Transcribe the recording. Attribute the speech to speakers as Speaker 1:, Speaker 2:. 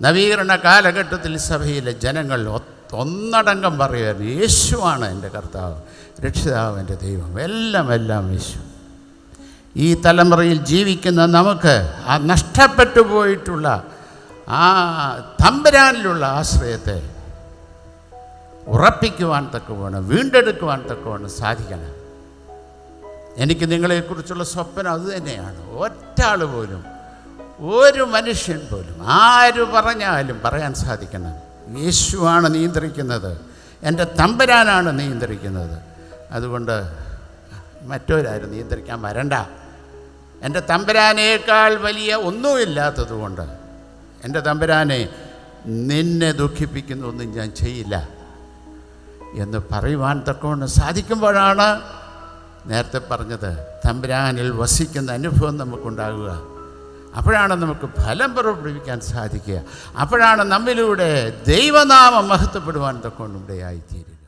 Speaker 1: നവീകരണ കാലഘട്ടത്തിൽ സഭയിലെ ജനങ്ങൾ ഒന്നടങ്കം പറയുമായിരുന്നു, യേശുവാണ് എൻ്റെ കർത്താവ്, രക്ഷിതാവ്, എൻ്റെ ദൈവം, എല്ലാം യേശു. ഈ തലമുറയിൽ ജീവിക്കുന്ന നമുക്ക് ആ നഷ്ടപ്പെട്ടു പോയിട്ടുള്ള ആ തമ്പുരാനിലുള്ള ആശ്രയത്തെ ഉറപ്പിക്കുവാൻ തക്കവണ്ണം, വീണ്ടെടുക്കുവാൻ തക്കവണ്ണം സാധിക്കണം. എനിക്ക് നിങ്ങളെക്കുറിച്ചുള്ള സ്വപ്നം അതുതന്നെയാണ്. ഒറ്റാൾ പോലും, ഒരു മനുഷ്യൻ പോലും, ആര് പറഞ്ഞാലും പറയാൻ സാധിക്കണം, യേശുവാണ് നിയന്ത്രിക്കുന്നത്, എൻ്റെ തമ്പുരാനാണ് നിയന്ത്രിക്കുന്നത്. അതുകൊണ്ട് മറ്റൊരാരും നിയന്ത്രിക്കാൻ വരണ്ട. എൻ്റെ തമ്പുരാനേക്കാൾ വലിയ ഒന്നുമില്ലാത്തതുകൊണ്ട്, എൻ്റെ തമ്പുരാനെ നിന്നെ ദുഃഖിപ്പിക്കുന്ന ഒന്നും ഞാൻ ചെയ്യില്ല എന്ന് പറയുവാൻ തക്കവണ്ണം സാധിക്കുമ്പോഴാണ് നേരത്തെ പറഞ്ഞത് തമ്പുരാനിൽ വസിക്കുന്ന അനുഭവം നമുക്കുണ്ടാകുക. അപ്പോഴാണ് നമുക്ക് ഫലം പുറപ്പെടുവിക്കാൻ സാധിക്കുക. അപ്പോഴാണ് നമ്മിലൂടെ ദൈവനാമം മഹത്വപ്പെടുവാൻ തക്കവണ്ണം ഇടയായിത്തീരുക.